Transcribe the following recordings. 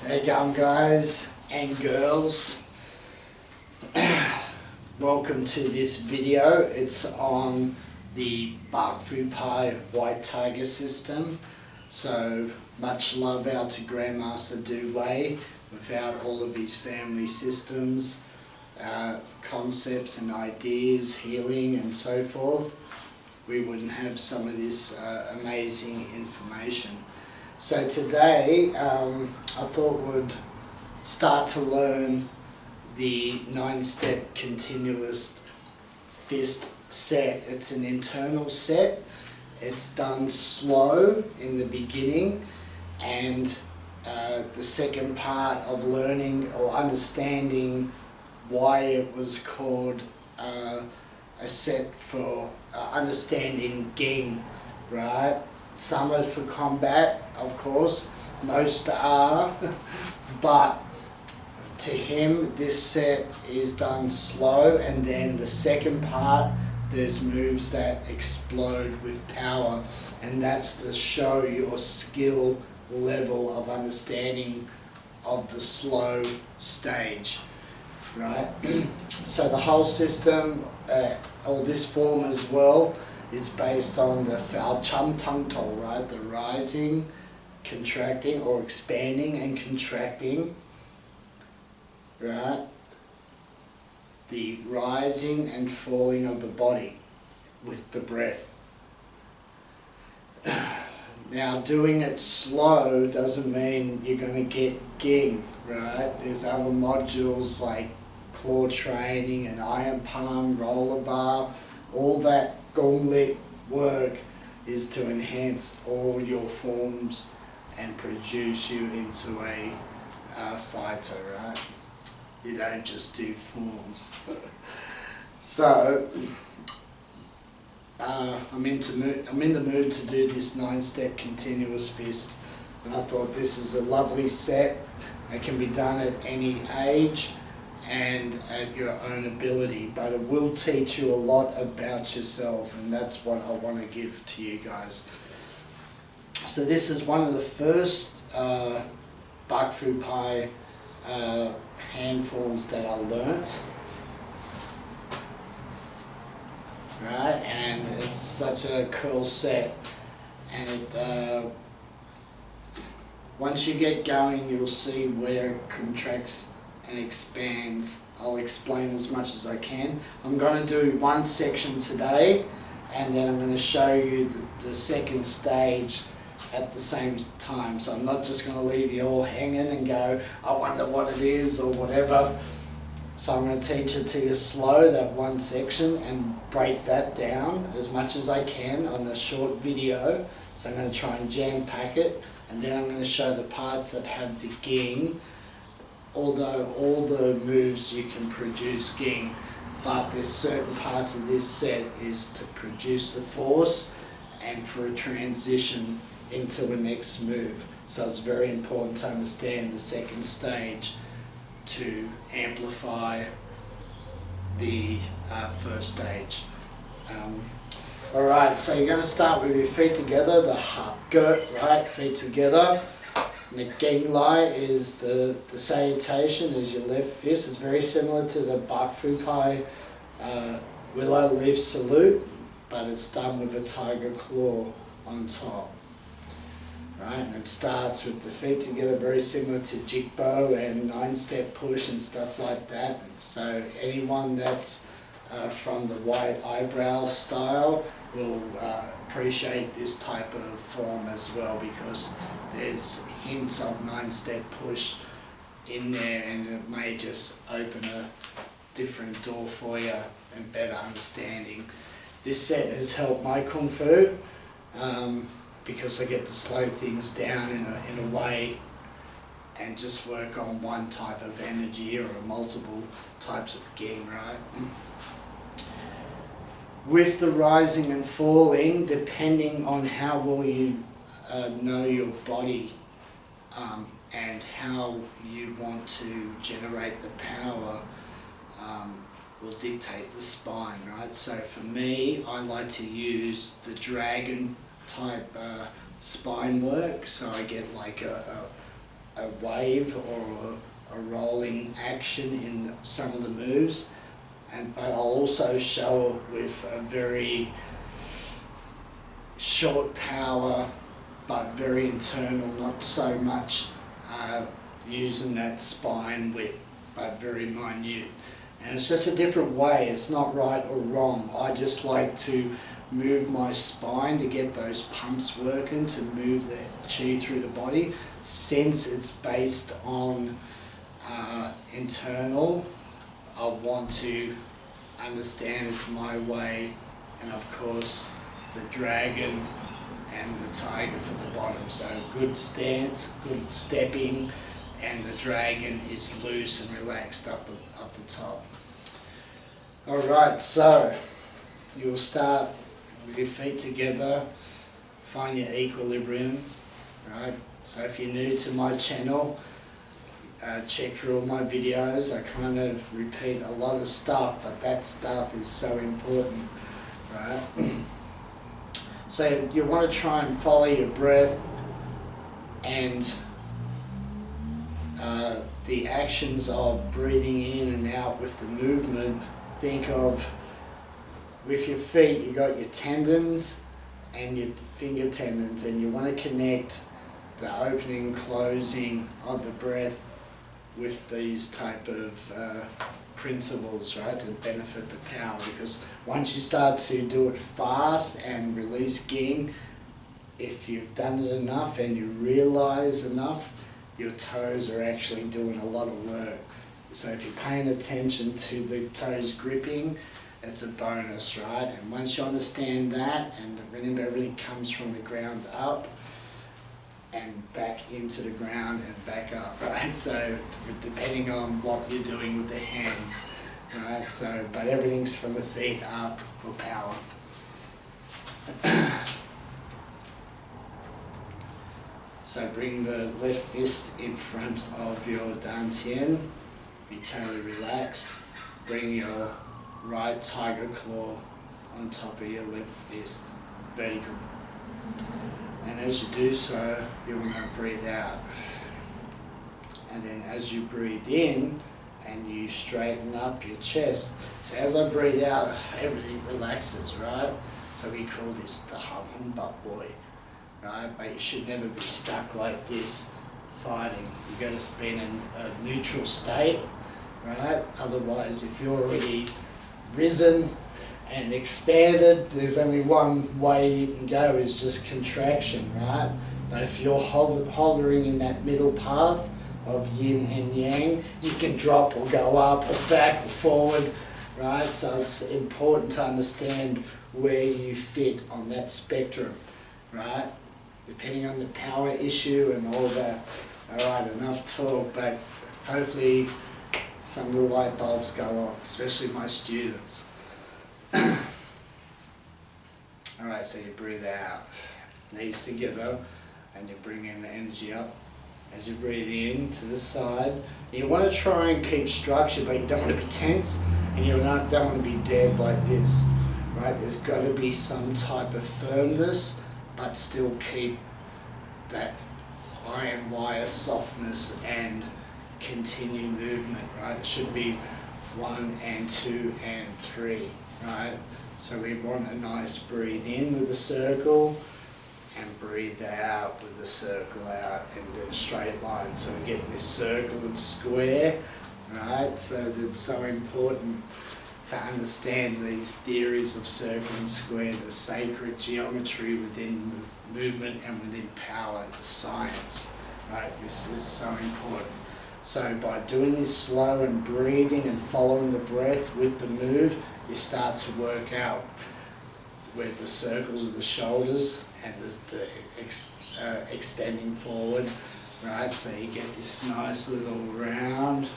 Hey going guys and girls, welcome to this video. It's on the Bak Fu Pai White Tiger system. So much love out to Grandmaster Du Wei. Without all of his family systems, concepts and ideas, healing and so forth, we wouldn't have some of this amazing information. So today I thought we'd start to learn the 9-step continuous fist set. It's an internal set. It's done slow in the beginning, and the second part of learning or understanding why it was called a set for understanding Ging, right? Some are for combat, of course, most are, but to him this set is done slow, and then the second part there's moves that explode with power, and that's to show your skill level of understanding of the slow stage, right? So the whole system, or this form as well, is based on the Fao Chum Tung To, right? The rising, contracting, or expanding and contracting, right? The rising and falling of the body with the breath. Now, doing it slow doesn't mean you're going to get Ging, right? There's other modules like claw training and iron palm, roller bar. All that gauntlet work is to enhance all your forms and produce you into a fighter, right? You don't just do forms. So I'm in the mood to do this 9-step continuous fist, and I thought this is a lovely set. It can be done at any age and at your own ability, but it will teach you a lot about yourself, and that's what I want to give to you guys. So this is one of the first Bak Fu Pai hand forms that I learnt, right? And it's such a cool set, and once you get going you'll see where it contracts and expands. I'll explain as much as I can. I'm going to do one section today, and then I'm going to show you the second stage at the same time. So I'm not just going to leave you all hanging and go, I wonder what it is or whatever. So I'm going to teach it to you slow, that one section, and break that down as much as I can on a short video. So I'm going to try and jam pack it, and then I'm going to show the parts that have the Ging. Although all the moves you can produce Ging, but there's certain parts of this set is to produce the force and for a transition into the next move. So it's very important to understand the second stage to amplify the first stage. Alright, so you're going to start with your feet together, the girt, right, feet together. And the Ging Lai is the salutation, is your left fist. It's very similar to the Bak Fu Pai willow leaf salute, but it's done with a tiger claw on top. Right, and it starts with the feet together, very similar to Jigbo and 9-step push and stuff like that. So anyone that's from the white eyebrow style will appreciate this type of form as well, because there's hints of 9-step push in there, and it may just open a different door for you and better understanding. This set has helped my Kung Fu because I get to slow things down in a way and just work on one type of energy or multiple types of Ging, right? With the rising and falling, depending on how well you know your body and how you want to generate the power, will dictate the spine, right? So for me, I like to use the dragon type spine work, so I get like a a wave or a rolling action in some of the moves, but I'll also show it with a very short power but very internal, not so much using that spine width, but very minute. And it's just a different way. It's not right or wrong. I just like to move my spine to get those pumps working, to move the chi through the body. Since it's based on internal, I want to understand it my way, and of course the dragon and the tiger for the bottom. So good stance, good stepping, and the dragon is loose and relaxed up the top. Alright, so you'll start with your feet together, find your equilibrium, right? So if you're new to my channel, check through all my videos. I kind of repeat a lot of stuff, but that stuff is so important, right? So you want to try and follow your breath and the actions of breathing in and out with the movement. Think of, with your feet, you got your tendons and your finger tendons, and you want to connect the opening and closing of the breath with these type of principles, right, to benefit the power. Because once you start to do it fast and release yin, if you've done it enough and you realize enough, your toes are actually doing a lot of work. So if you're paying attention to the toes gripping, it's a bonus, right? And once you understand that, and remember everything comes from the ground up and back into the ground and back up, right? So depending on what you're doing with the hands, right? So, but everything's from the feet up for power. So bring the left fist in front of your dantian, be totally relaxed. Bring your right tiger claw on top of your left fist, vertical. And as you do so, you want to breathe out. And then as you breathe in, and you straighten up your chest. So as I breathe out, everything relaxes, right? So we call this the hum butt boy, right? But you should never be stuck like this fighting. You've got to be in a neutral state, right? Otherwise, if you're already risen and expanded, there's only one way you can go, is just contraction, right? But if you're hovering in that middle path of yin and yang, you can drop or go up or back or forward, right? So it's important to understand where you fit on that spectrum, right? Depending on the power issue and all that. Alright, enough talk, but hopefully some of the light bulbs go off, especially my students. Alright, so you breathe out, knees together, and you bring in the energy up. As you breathe in to the side, you want to try and keep structure, but you don't want to be tense, and you don't want to be dead like this, right? There's got to be some type of firmness, but still keep that iron wire softness and continue movement, right? It should be 1 and 2 and 3, right? So we want a nice breathe in with a circle, and breathe out with the circle out, and then straight line. So we get this circle and square, right? So it's so important to understand these theories of circle and square, the sacred geometry within movement and within power, the science, right? This is so important. So by doing this slow and breathing and following the breath with the move, you start to work out where the circles of the shoulders and the extending forward, right? So you get this nice little round,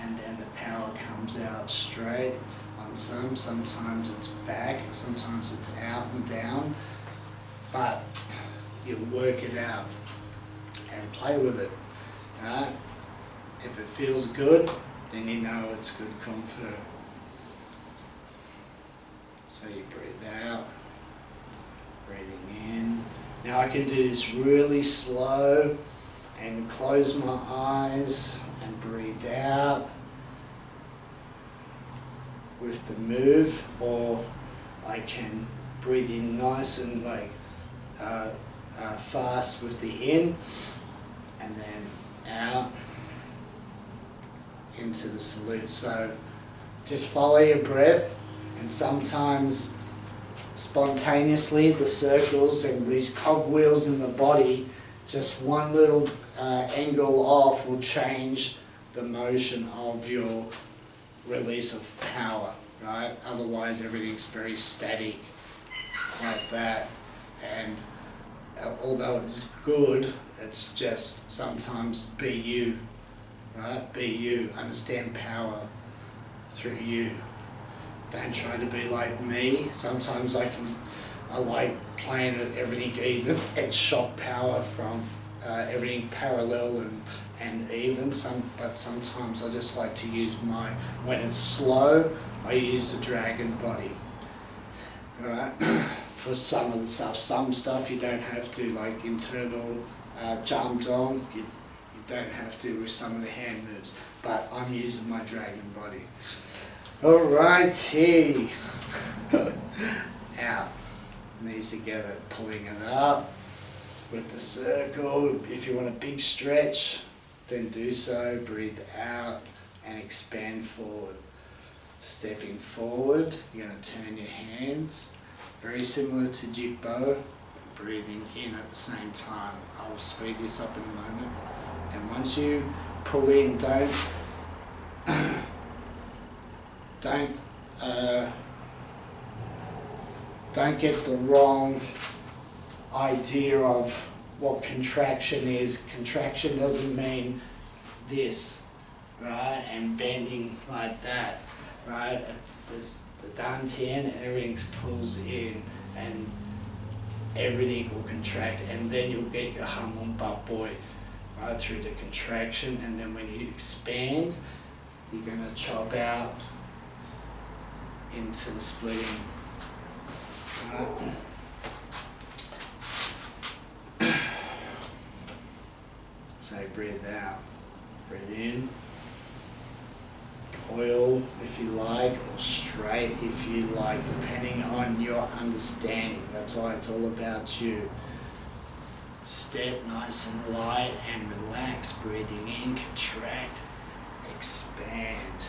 and then the power comes out straight on some. Sometimes it's back, sometimes it's out and down, but you work it out and play with it, right? If it feels good, then you know it's good Kung Fu. So you breathe out, breathing in. Now I can do this really slow and close my eyes and breathe out with the move, or I can breathe in nice and like fast with the in, and then out into the salute. So just follow your breath, and sometimes spontaneously the circles and these cogwheels in the body, just one little angle off will change the motion of your release of power, right? Otherwise everything's very static like that, and although it's good, it's just sometimes be you, right? Be you, understand power through you. Don't try to be like me. Sometimes I like playing at everything even and shock power from everything parallel and even. But sometimes I just like to use when it's slow, I use the dragon body. Right? For some of the stuff. Some stuff you don't have to, like internal Jamdong, you don't have to with some of the hand moves. But I'm using my dragon body. Alrighty. Out. Knees together, pulling it up with the circle. If you want a big stretch, then do so. Breathe out and expand forward. Stepping forward, you're going to turn your hands. Very similar to Jigbo. Breathing in at the same time. I'll speed this up in a moment. And once you pull in, don't get the wrong idea of what contraction is. Contraction doesn't mean this, right? And bending like that, right? The dantian, everything pulls in and everything will contract, and then you'll get your Hamun Bat Boy right through the contraction, and then when you expand, you're going to chop out into the splitting. Right. So breathe out, breathe in, coil if you like, or straight if you like, depending on your understanding. That's why it's all about you. Step nice and light and relax, breathing in, contract, expand.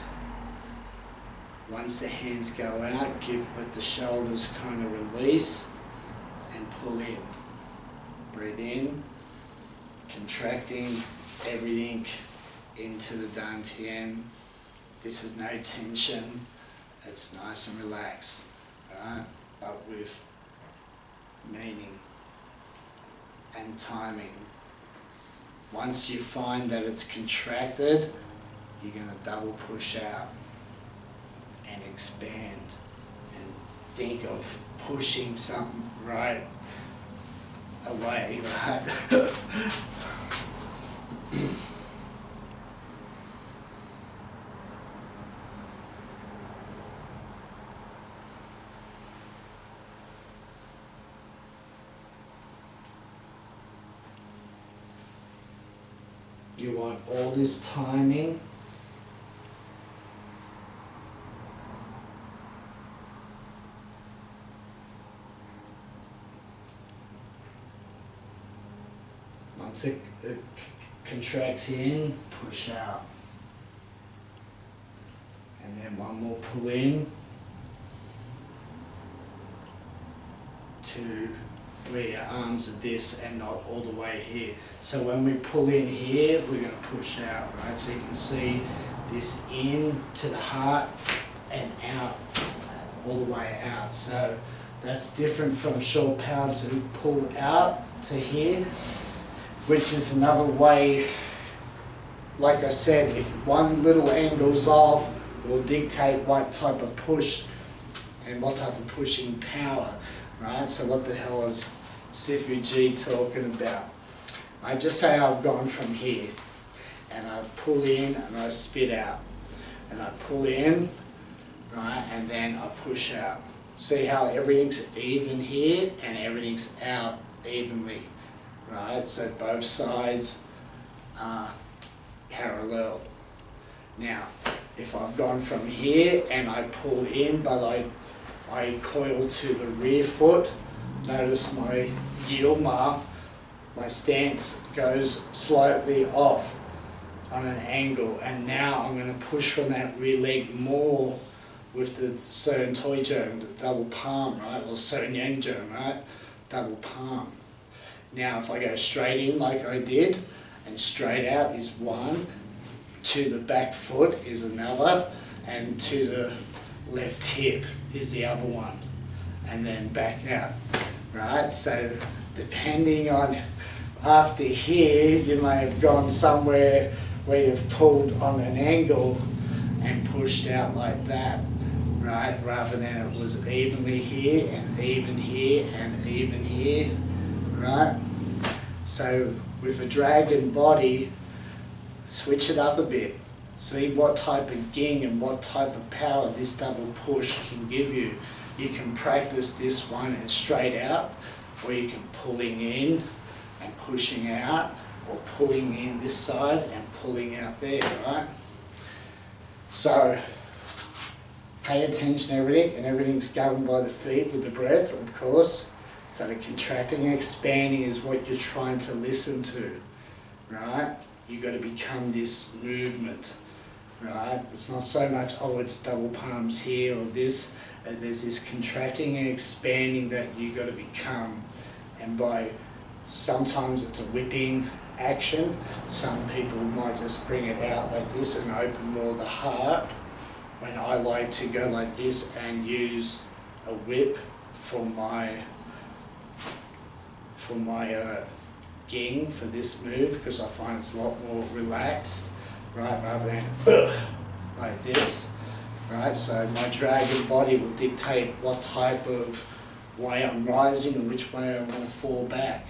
Once the hands go out, let the shoulders kind of release and pull in. Breathe in, contracting everything into the dantian. This is no tension, it's nice and relaxed, right? But with meaning and timing. Once you find that it's contracted, you're going to double push out and expand and think of pushing something right away, right? You want all this timing. Once it contracts in, push out. And then one more pull in. 2, where your arms are this and not all the way here. So when we pull in here, we're going to push out, right? So you can see this in to the heart and out, all the way out. So that's different from short power to pull out to here, which is another way. Like I said, if one little angle's off, will dictate what type of push and what type of pushing power, right? So what the hell is Sifu G talking about? I just say I've gone from here, and I pull in and I spit out, and I pull in, right, and then I push out. See how everything's even here and everything's out evenly, right? So both sides are parallel. Now, if I've gone from here and I pull in, but I coil to the rear foot, notice my Gilma, my stance goes slightly off on an angle, and now I'm going to push from that rear leg more with the Sern Toijong, the double palm, right, or Sern Yangjong, right, double palm. Now if I go straight in like I did, and straight out is one, to the back foot is another, and to the left hip is the other one, and then back out, right? So depending on, after here, you may have gone somewhere where you've pulled on an angle and pushed out like that, right? Rather than it was evenly here and even here and even here, right? So with a dragon body, switch it up a bit. See what type of ging and what type of power this double push can give you. You can practice this one and straight out, or you can pulling in and pushing out, or pulling in this side and pulling out there, right? So pay attention to everything, and everything's governed by the feet with the breath, of course. So the contracting and expanding is what you're trying to listen to, right? You've got to become this movement, right? It's not so much, oh, it's double palms here or this, and there's this contracting and expanding that you've got to become. And by, sometimes it's a whipping action, some people might just bring it out like this and open more the heart, when I like to go like this and use a whip for my ging for this move, because I find it's a lot more relaxed, right, rather than like this, right? So my dragon body will dictate what type of way I'm rising and which way I'm going to fall back,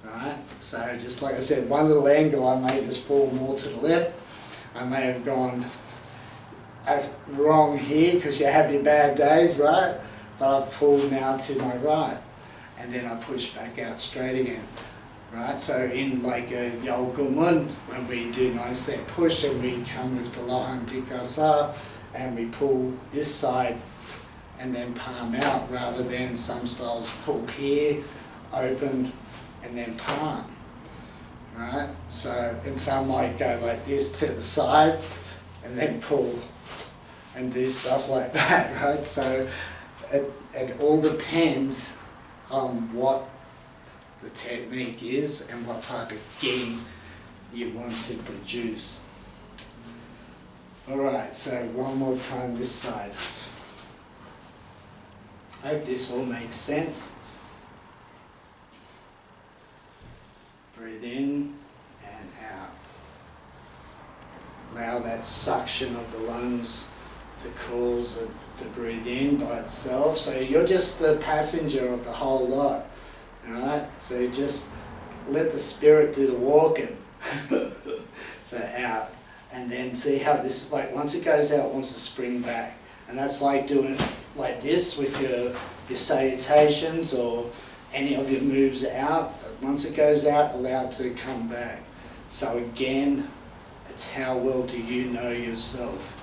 right? So just like I said, one little angle I may just fall more to the left, I may have gone wrong here because you have your bad days, right? But I've pulled now to my right, and then I push back out straight again, right? So in like a Yolgumun, when we do 9-step push and we come with the Lohan Tikasa and we pull this side and then palm out, rather than some styles pull here, open, and then palm, right? So, and some might go like this to the side and then pull and do stuff like that, right? So it all depends on what the technique is and what type of ging you want to produce. Alright, so one more time this side. I hope this all makes sense. Breathe in and out. Allow that suction of the lungs to cause it to breathe in by itself. So you're just the passenger of the whole lot. Alright? So you just let the spirit do the walking. So out. And then see how this, like once it goes out, it wants to spring back. And that's like doing it like this with your salutations or any of your moves out. Once it goes out, allow it to come back. So again, it's how well do you know yourself?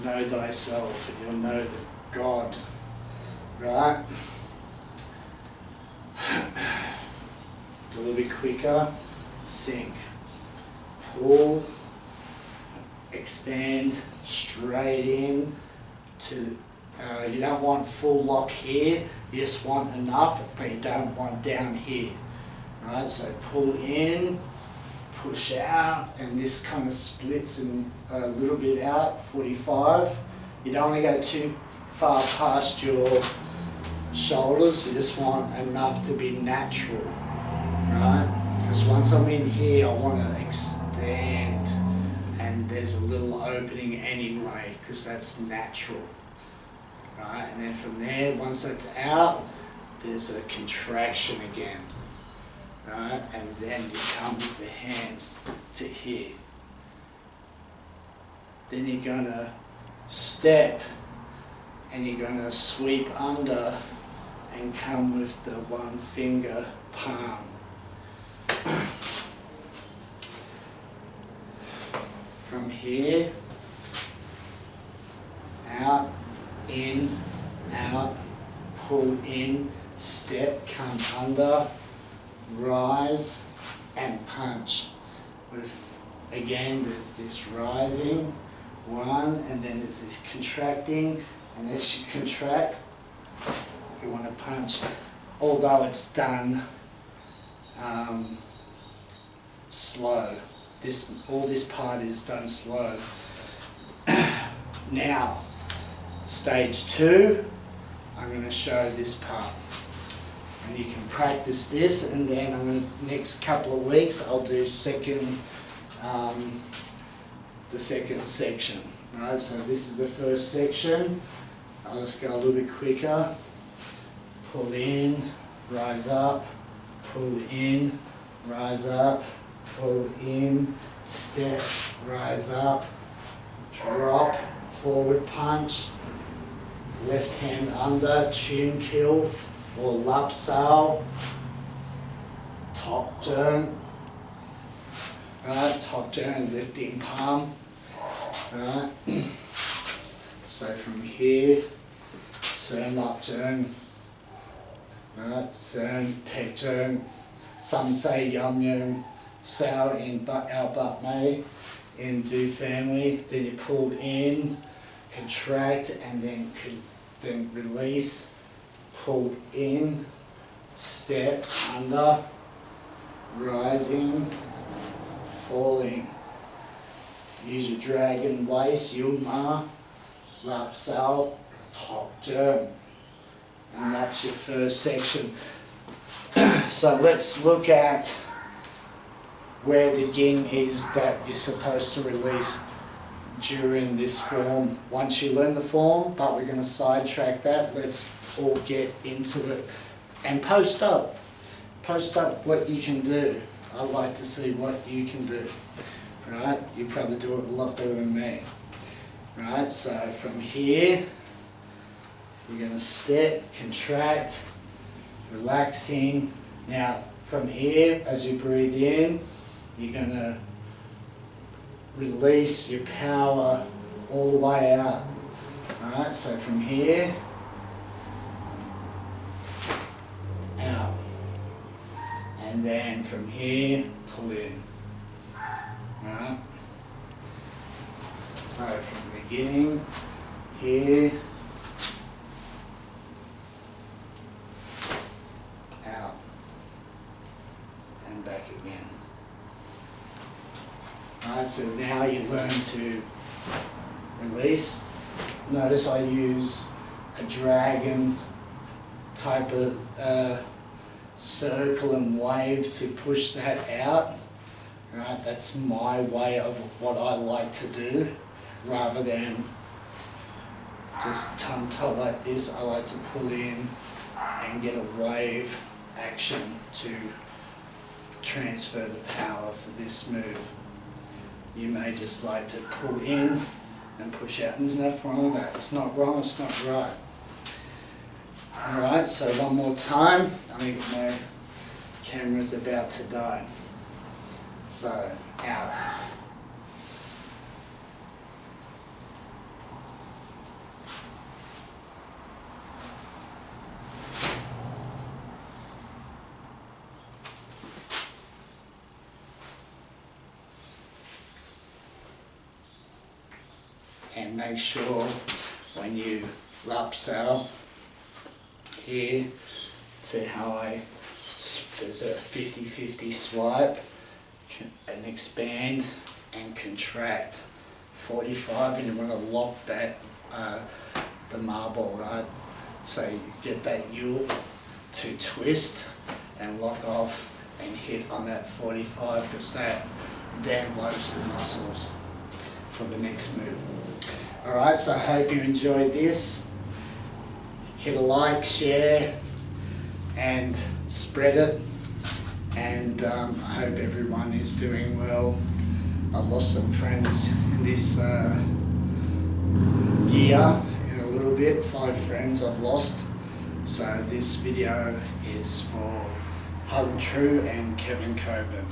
Know thyself, and you'll know that God, right? A little bit quicker, sink, pull, expand, straight in to, you don't want full lock here, you just want enough, but you don't want down here, right? So pull in, push out, and this kind of splits in a little bit out, 45. You don't want to go too far past your shoulders, you just want enough to be natural, right? Because once I'm in here, I want to extend, and there's a little opening anyway, because that's natural, right? And then from there, once that's out, there's a contraction again. Right, and then you come with the hands to here. Then you're going to step and you're going to sweep under and come with the one finger palm. here, out, in, out, pull in, step, come under, rise and punch. Again, there's this rising, one, and then there's this contracting, and as you contract, you want to punch. Although it's done slow. All this part is done slow. Now, stage 2, I'm going to show this part. And you can practice this, and then next couple of weeks I'll do the second section. Right, so this is the first section. I'll just go a little bit quicker. Pull in, rise up, pull in, rise up, pull in, step, rise up, drop, forward punch, left hand under, tune kill or lapsal, top turn, right, top turn, lifting palm, right, so from here, turn, up turn, right, turn, peg turn, some say yum yum, sow in our butt may, in do family, then you pull in, contract and then release, pull in, step, under, rising, falling. Use your dragon waist, yuma, lapsal, top turn. And that's your first section. So let's look at where the yin is that you're supposed to release during this form. Once you learn the form, but we're going to sidetrack that. Let's all get into it. And post up what you can do. I'd like to see what you can do. Right? You probably do it a lot better than me. Right? So from here, you're going to step, contract, relaxing. Now from here, as you breathe in, you're going to release your power all the way out. Alright, so from here, out. And then from here, pull in. Alright. So from the beginning, here, out. And back again. Alright, so now you learn to release. Notice I use a dragon type of circle and wave to push that out. Right, that's my way of what I like to do, rather than just tongue toe like this. I like to pull in and get a wave action to transfer the power for this move. You may just like to pull in and push out, and there's nothing wrong with that. It's not wrong, it's not right. Alright, so one more time. I think my camera's about to die. So, out. And make sure when you lapsal here, see how there's a 50-50 swipe, and expand and contract 45, and you want to lock that the marble, right? So you get that yule to twist and lock off and hit on that 45, because that then loads the muscles for the next move. Alright, so I hope you enjoyed this. Hit a like, share and spread it. And I hope everyone is doing well. I've lost some friends in this year in a little bit. 5 friends I've lost. So this video is for Hug True and Kevin Coburn.